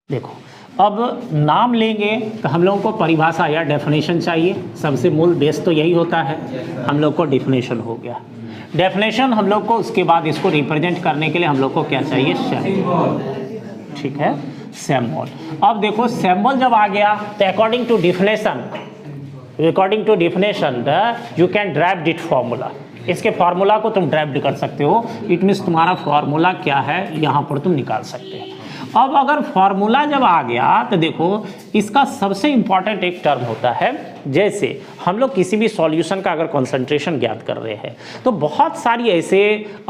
देखो, अब नाम लेंगे तो हम लोगों को परिभाषा या डेफिनेशन चाहिए। सबसे मूल बेस तो यही होता है। हम लोग को डेफिनेशन हो गया। डेफिनेशन हम लोग को, उसके बाद इसको रिप्रेजेंट करने के लिए हम लोग को क्या चाहिए? सिंबल। ठीक है, सिंबल। अब देखो, सिंबल जब आ गया तो according to definition you can derive it formula. इसके फार्मूला को तुम ड्राइव कर सकते हो। इट मीन्स तुम्हारा फार्मूला क्या है यहाँ पर तुम निकाल सकते हो। अब अगर फार्मूला जब आ गया तो देखो, इसका सबसे इंपॉर्टेंट एक टर्म होता है। जैसे हम लोग किसी भी सॉल्यूशन का अगर कंसंट्रेशन ज्ञात कर रहे हैं तो बहुत सारी ऐसे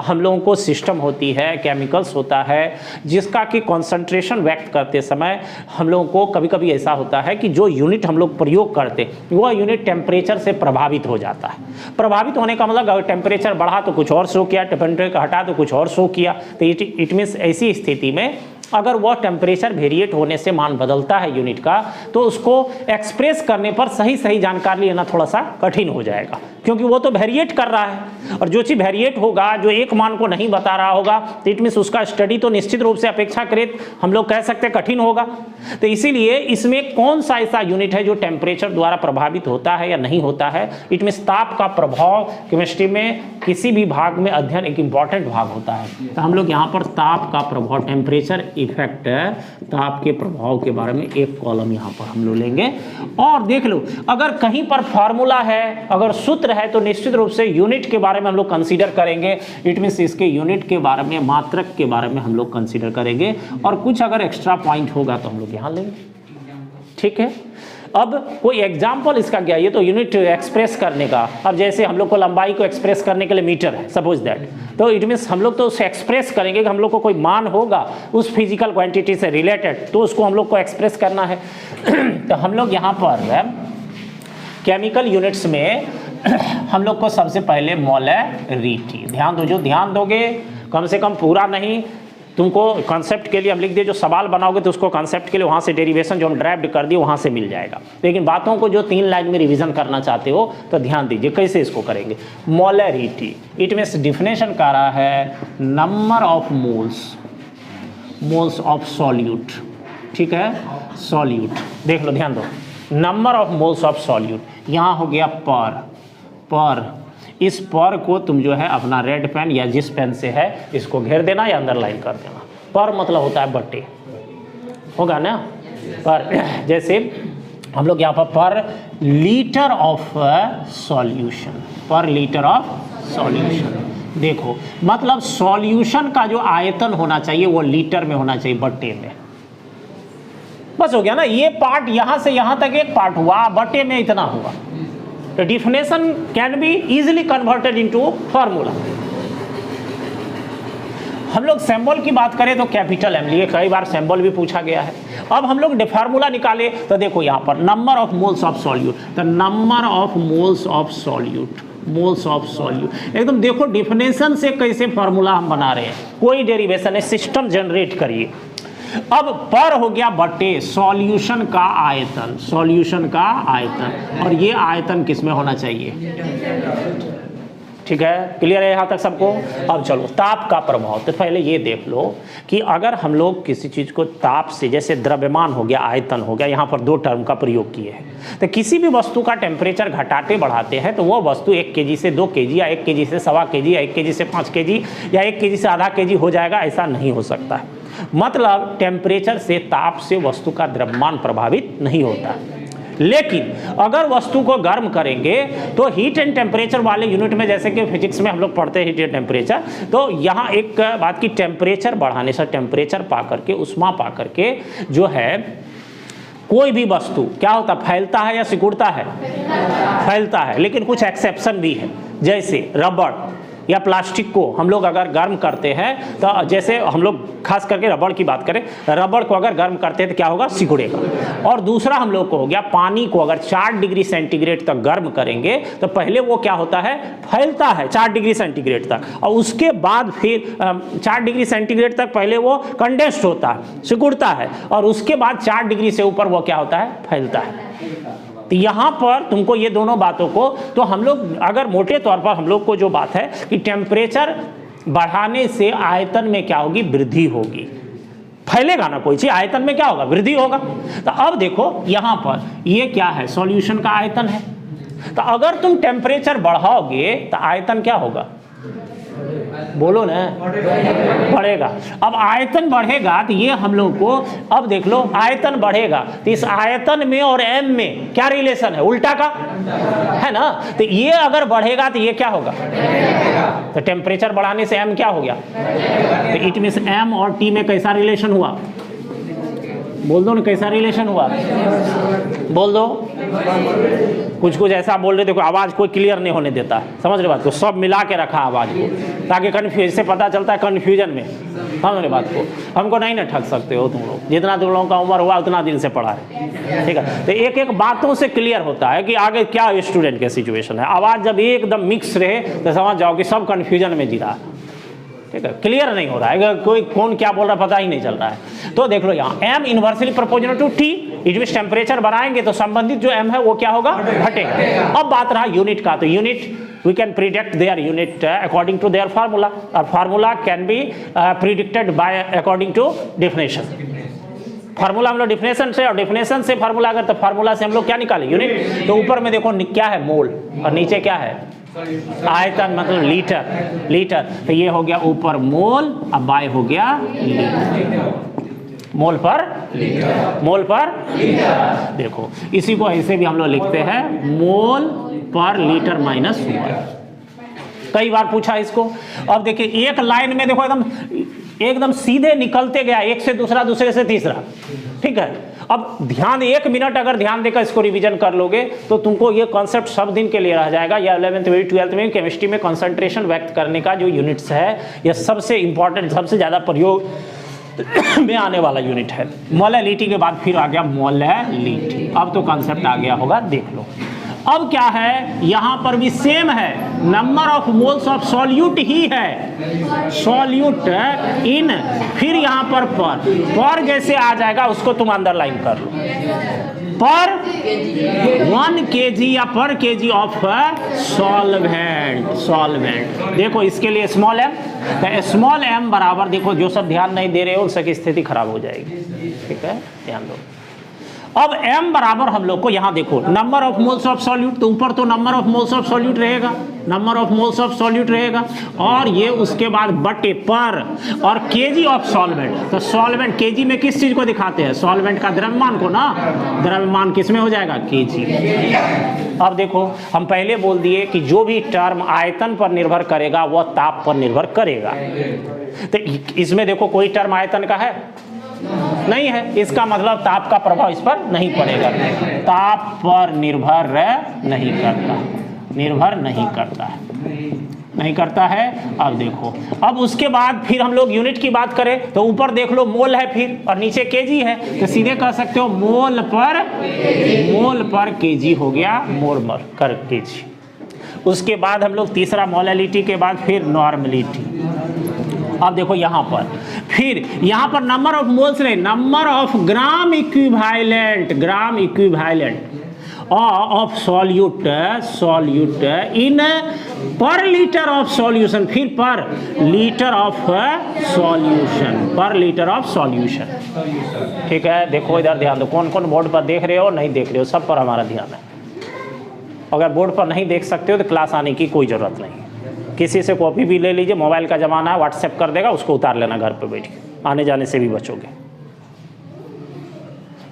हम लोगों को सिस्टम होती है, केमिकल्स होता है, जिसका कि कंसंट्रेशन व्यक्त करते समय हम लोगों को कभी कभी ऐसा होता है कि जो यूनिट हम लोग प्रयोग करते वह यूनिट टेम्परेचर से प्रभावित हो जाता है। प्रभावित होने का मतलब, अगर टेम्परेचर बढ़ा तो कुछ और शो किया, टेम्परेचर हटा तो कुछ और शो किया। तो इट मीन्स ऐसी स्थिति में अगर वह टेम्परेचर वेरिएट होने से मान बदलता है यूनिट का, तो उसको एक्सप्रेस करने पर सही जानकारी लेना थोड़ा सा कठिन हो जाएगा, क्योंकि वो तो वेरिएट कर रहा है। और जो चीज़ वेरिएट होगा, जो एक मान को नहीं बता रहा होगा, तो इट मीन्स उसका स्टडी तो निश्चित रूप से अपेक्षाकृत हम लोग कह सकते हैं कठिन होगा। तो इसीलिए इसमें कौन सा ऐसा यूनिट है जो टेम्परेचर द्वारा प्रभावित होता है या नहीं होता है? इट मीन्स ताप का प्रभाव केमिस्ट्री में किसी भी भाग में अध्ययन एक इंपॉर्टेंट भाग होता है। तो हम लोग यहाँ पर ताप का प्रभाव, टेम्परेचर इफेक्ट, ताप के प्रभाव के बारे में एक कॉलम यहाँ पर हम लोग लेंगे। और देख लो, अगर कहीं पर फार्मूला है, अगर सूत्र है, तो निश्चित रूप से यूनिट के बारे में हम लोग कंसीडर करेंगे। इट मीन्स इसके यूनिट के बारे में, मात्रक के बारे में हम लोग कंसीडर करेंगे। और कुछ अगर एक्स्ट्रा पॉइंट होगा तो हम लोग यहाँ लेंगे। ठीक है, अब कोई एग्जाम्पल इसका क्या? ये तो यूनिट एक्सप्रेस करने का। अब जैसे हम लोग को लंबाई को एक्सप्रेस करने के लिए मीटर है, सपोज दैट, तो इट मीन्स हम लोग तो उसे एक्सप्रेस करेंगे कि हम लोग को कोई मान होगा उस फिजिकल क्वांटिटी से रिलेटेड, तो उसको हम लोग को एक्सप्रेस करना है। तो हम लोग यहाँ पर केमिकल यूनिट्स में हम लोग को सबसे पहले मोलैरिटी, ध्यान दो, जो ध्यान दोगे कम से कम पूरा नहीं, तुमको कॉन्सेप्ट के लिए हम लिख दिए, जो सवाल बनाओगे तो उसको कॉन्सेप्ट के लिए वहाँ से डेरिवेशन जो हम ड्राइव कर दिए वहाँ से मिल जाएगा। लेकिन बातों को जो 3 लाइन में रिवीजन करना चाहते हो तो ध्यान दीजिए कैसे इसको करेंगे। मोलैरिटी, इट मीन्स डिफिनेशन कर रहा है number of moles of solute. ठीक है, सॉल्यूट, देख लो, ध्यान दो, number of moles of solute. यहाँ हो गया पर इस पर को तुम जो है अपना रेड पेन या जिस पेन से है इसको घेर देना या अंडरलाइन कर देना। पर मतलब होता है बटे, होगा ना? पर जैसे हम लोग यहाँ पर लीटर ऑफ सॉल्यूशन, पर लीटर ऑफ सॉल्यूशन, देखो मतलब सॉल्यूशन का जो आयतन होना चाहिए वो लीटर में होना चाहिए, बटे में। बस हो गया ना, ये पार्ट यहाँ से यहाँ तक एक पार्ट हुआ, बटे में इतना हुआ। The definition can be easily converted into formula। हम लोग सिंबल की बात करें तो कैपिटल एम लिए, कई बार सिंबल भी पूछा गया है। अब हम लोग फार्मूला निकाले तो देखो यहाँ पर number of moles of solute, तो number of moles of solute, एकदम देखो डिफिनेशन से कैसे फार्मूला हम बना रहे हैं, कोई डेरिवेशन है, सिस्टम जनरेट करिए। अब पर हो गया बटे सॉल्यूशन का आयतन, और ये आयतन किस में होना चाहिए? ठीक है, क्लियर है यहाँ तक सबको? अब चलो, ताप का प्रभाव। तो पहले ये देख लो कि अगर हम लोग किसी चीज़ को ताप से, जैसे द्रव्यमान हो गया, आयतन हो गया, यहाँ पर 2 टर्म का प्रयोग किए हैं। तो किसी भी वस्तु का टेम्परेचर घटाते बढ़ाते हैं तो वो वस्तु 1 kg से 2 kg या 1 kg से 1.25 kg या 1 kg से 5 kg या 1 kg से आधा kg हो जाएगा, ऐसा नहीं हो सकता है। मतलब टेम्परेचर से, ताप से वस्तु का द्रव्यमान प्रभावित नहीं होता। लेकिन अगर वस्तु को गर्म करेंगे तो हीट एंड टेम्परेचर वाले यूनिट में, जैसे कि फिजिक्स में हम लोग पढ़ते हैं हीट एंड टेम्परेचर, तो यहाँ एक बात की टेम्परेचर बढ़ाने से, टेम्परेचर पा करके, उष्मा पा करके जो है कोई भी वस्तु क्या होता, फैलता है या सिकुड़ता है? फैलता है। लेकिन कुछ एक्सेप्शन भी है, जैसे रबड़ या प्लास्टिक को हम लोग अगर गर्म करते हैं तो, जैसे हम लोग खास करके रबड़ की बात करें, रबड़ को अगर गर्म करते हैं तो क्या होगा? सिकुड़ेगा। और दूसरा हम लोग को हो गया, पानी को अगर 4 डिग्री सेंटीग्रेड तक गर्म करेंगे तो पहले वो क्या होता है? फैलता है 4 डिग्री सेंटीग्रेड तक, और उसके बाद फिर 4 डिग्री सेंटीग्रेड तक पहले वो कंडेंस्ड होता है, सिकुड़ता है, और उसके बाद 4 डिग्री से ऊपर वो क्या होता है? फैलता है। तो यहाँ पर तुमको ये दोनों बातों को, तो हम लोग अगर मोटे तौर पर हम लोग को जो बात है कि टेम्परेचर बढ़ाने से आयतन में क्या होगी? वृद्धि होगी। फैलेगा ना कोई चीज, आयतन में क्या होगा, वृद्धि होगा। तो अब देखो यहाँ पर ये क्या है, सॉल्यूशन का आयतन है। तो अगर तुम टेम्परेचर बढ़ाओगे तो आयतन क्या होगा, बोलो ना, बढ़ेगा। अब आयतन बढ़ेगा तो ये हम लोग को, अब देख लो आयतन बढ़ेगा तो इस आयतन में और एम में क्या रिलेशन है, उल्टा का है ना। तो ये अगर बढ़ेगा तो ये क्या होगा, तो टेम्परेचर बढ़ाने से एम क्या हो गया, तो इट मींस एम और टी में कैसा रिलेशन हुआ, बोल दो ना कैसा रिलेशन हुआ, बोल दो। कुछ कुछ ऐसा बोल रहे, देखो आवाज़ कोई क्लियर नहीं होने देता, समझ रहे बात को, सब मिला के रखा आवाज़ को, ताकि कन्फ्यूज से पता चलता है कन्फ्यूजन में, समझ रहे बात को। हमको नहीं ना ठग सकते हो तुम लोग, जितना तुम लोगों का उम्र हुआ उतना दिन से पढ़ा है, ठीक है। तो एक एक बातों से क्लियर होता है कि आगे क्या स्टूडेंट की सिचुएशन है। आवाज़ जब एकदम मिक्स रहे तो समझ जाओ कि सब कन्फ्यूजन में जी रहा है, ठीक है, क्लियर नहीं हो रहा है, कोई कौन क्या बोल रहा है पता ही नहीं चल रहा है। तो देख लो यहाँ M inversely proportional to T, it means temperature बढ़ाएंगे तो संबंधित जो एम है वो क्या होगा, घटेगा। अब बात रहा यूनिट का, तो unit we can predict their unit according to their formula, और formula can be predicted by according to definition. Formula हम लोग डेफिनेशन से, और डेफिनेशन से फार्मूला अगर, तो फार्मूला से हम लोग क्या निकाले, यूनिट। तो ऊपर में देखो क्या है, मोल, और नीचे क्या है, आयतन, मतलब लीटर, लीटर। तो ये हो गया ऊपर मोल, अब बाय हो गया लीटर, मोल पर लीटर, मोल पर लीटर। देखो इसी को ऐसे भी हम लोग लिखते हैं, मोल पर लीटर माइनस 1। कई बार पूछा इसको। अब देखिए एक लाइन में देखो एकदम सीधे निकलते गया, एक से दूसरा, दूसरे से तीसरा, ठीक है। अब ध्यान, 1 मिनट अगर ध्यान देकर इसको रिवीजन कर लोगे तो तुमको ये कॉन्सेप्ट सब दिन के लिए रह जाएगा। या 11th में 12th में केमिस्ट्री में कंसंट्रेशन व्यक्त करने का जो यूनिट्स है, यह सबसे इंपॉर्टेंट, सबसे ज़्यादा प्रयोग में आने वाला यूनिट है। मोलैलिटी के बाद फिर आ गया मोलैलिटी। अब तो कॉन्सेप्ट आ गया होगा, देख लो। अब क्या है, यहां पर भी सेम है, number of moles of solute ही है, सॉल्यूट इन, फिर यहां पर जैसे आ जाएगा उसको तुम अंडरलाइन कर लो, पर 1 kg या पर kg ऑफ सॉल्वेंट, सॉल्वेंट। देखो इसके लिए स्मॉल एम, स्मॉल एम बराबर, देखो जो सब ध्यान नहीं दे रहे हो उसकी स्थिति खराब हो जाएगी, ठीक है, ध्यान दो। अब m बराबर हम लोग को यहाँ देखो, number of moles of solute, तो ऊपर तो number of moles of solute रहेगा, number of moles of solute रहेगा, और ये उसके बाद बटे पर, और केजी ऑफ सॉल्वेंट। तो सॉल्वेंट केजी में किस चीज को दिखाते हैं, सॉल्वेंट का द्रव्यमान को ना, द्रव्यमान किस में हो जाएगा, केजी। अब देखो हम पहले बोल दिए कि जो भी टर्म आयतन पर निर्भर करेगा वह ताप पर निर्भर करेगा। तो इसमें देखो कोई टर्म आयतन का है नहीं है, इसका मतलब ताप का प्रभाव इस पर नहीं पड़ेगा, ताप पर निर्भर नहीं करता, निर्भर नहीं करता है, नहीं करता है। अब देखो, अब उसके बाद फिर हम लोग यूनिट की बात करें तो ऊपर देख लो मोल है फिर, और नीचे केजी है, तो सीधे कह सकते हो मोल पर केजी हो गया, मोल पर केजी। उसके बाद हम लोग तीसरा मोलैलिटी के बाद फिर नॉर्मलिटी। अब देखो यहाँ पर, फिर यहाँ पर नंबर ऑफ मोल्स नहीं, number of gram equivalent, gram equivalent of solute, solute in पर लीटर ऑफ सॉल्यूशन, फिर पर लीटर ऑफ सॉल्यूशन, पर लीटर ऑफ सॉल्यूशन, ठीक है। देखो इधर ध्यान दो, कौन कौन बोर्ड पर देख रहे हो नहीं देख रहे हो, सब पर हमारा ध्यान है। अगर बोर्ड पर नहीं देख सकते हो तो क्लास आने की कोई ज़रूरत नहीं, किसी से कॉपी भी ले लीजिए, मोबाइल का ज़माना है, व्हाट्सएप कर देगा, उसको उतार लेना घर पे बैठ के, आने जाने से भी बचोगे।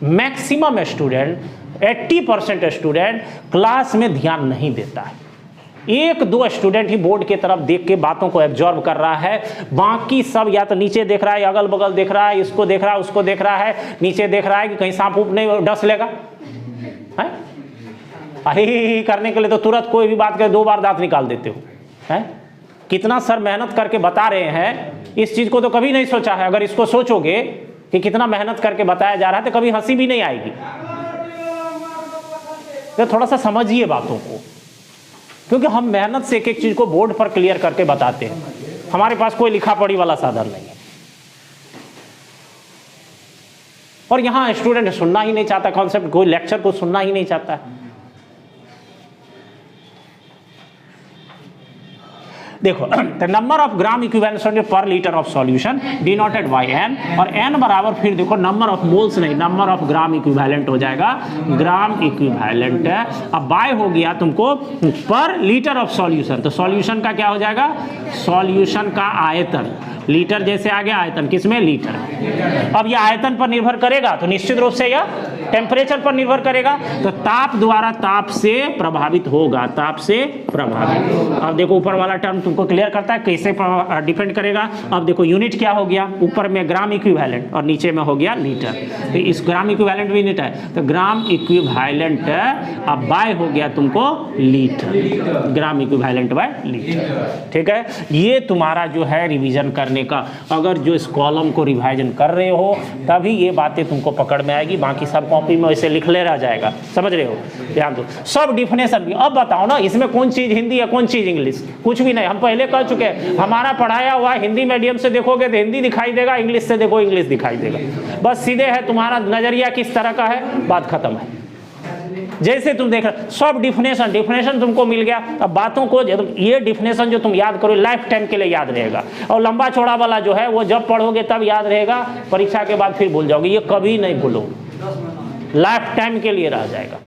मैक्सिमम स्टूडेंट, 80% स्टूडेंट क्लास में ध्यान नहीं देता है, 1-2 स्टूडेंट ही बोर्ड की तरफ देख के बातों को एब्जॉर्ब कर रहा है, बाकी सब या तो नीचे देख रहा है, अगल बगल देख रहा है, इसको देख रहा है, उसको देख रहा है, नीचे देख रहा है कि कहीं सांप ऊप नहीं डस लेगा, है अही करने के लिए तो तुरंत कोई भी बात कर 2 बार दांत निकाल देते हो, है। कितना सर मेहनत करके बता रहे हैं, इस चीज को तो कभी नहीं सोचा है। अगर इसको सोचोगे कि कितना मेहनत करके बताया जा रहा है तो कभी हंसी भी नहीं आएगी। तो थोड़ा सा समझिए बातों को, क्योंकि हम मेहनत से एक एक चीज को बोर्ड पर क्लियर करके बताते हैं, हमारे पास कोई लिखा पढ़ी वाला साधन नहीं है। और यहाँ स्टूडेंट सुनना ही नहीं चाहता कॉन्सेप्ट, कोई लेक्चर को सुनना ही नहीं चाहता है। देखो तो number of gram equivalent per litre of solution denoted by N, और एन बराबर फिर देखो नंबर ऑफ मोल्स नहीं, नंबर ऑफ ग्राम इक्विवेलेंट हो जाएगा, ग्राम इक्विवेलेंट है। अब बाय हो गया तुमको पर लीटर ऑफ सॉल्यूशन, तो सॉल्यूशन का क्या हो जाएगा, सॉल्यूशन का आयतन, लीटर जैसे आ गया आयतन किसमें, लीटर। अब यह आयतन पर निर्भर करेगा तो निश्चित रूप से यह टेम्परेचर पर निर्भर करेगा, तो ताप द्वारा ताप से प्रभावित होगा, ताप से प्रभावित। अब देखो ऊपर वाला टर्म तुमको क्लियर करता है कैसे डिपेंड करेगा। अब देखो यूनिट क्या हो गया, ऊपर में ग्राम इक्विवेलेंट और नीचे में हो गया लीटर, तो इस ग्राम इक्विवेलेंट भी यूनिट है, तो ग्राम इक्विवेलेंट अब बाय हो गया तुमको litre, gram equivalent by litre. ठीक है, ये तुम्हारा जो है रिवीजन करने का, अगर जो इस कॉलम को रिवाइजन कर रहे हो तभी ये बातें तुमको पकड़ में आएगी, बाकी सब कॉपी में वैसे लिख ले रह जाएगा, समझ रहे हो, ध्यान दो। सब डिफिनेशन भी अब बताओ ना, इसमें कौन चीज हिंदी है कौन चीज इंग्लिश, कुछ भी नहीं, हम पहले कह चुके हैं, हमारा पढ़ाया हुआ हिंदी मीडियम से देखोगे तो हिंदी दिखाई देगा, इंग्लिश से देखो इंग्लिश दिखाई देगा, बस सीधे है, तुम्हारा नजरिया किस तरह का है, बात खत्म है। जैसे तुम देख रहे सब डिफिनेशन तुमको मिल गया। अब बातों को ये डिफिनेशन जो तुम याद करो लाइफ टाइम के लिए याद रहेगा, और लंबा चौड़ा वाला जो है वो जब पढ़ोगे तब याद रहेगा, परीक्षा के बाद फिर भूल जाओगे, ये कभी नहीं भूलो, लाइफ टाइम के लिए रह जाएगा।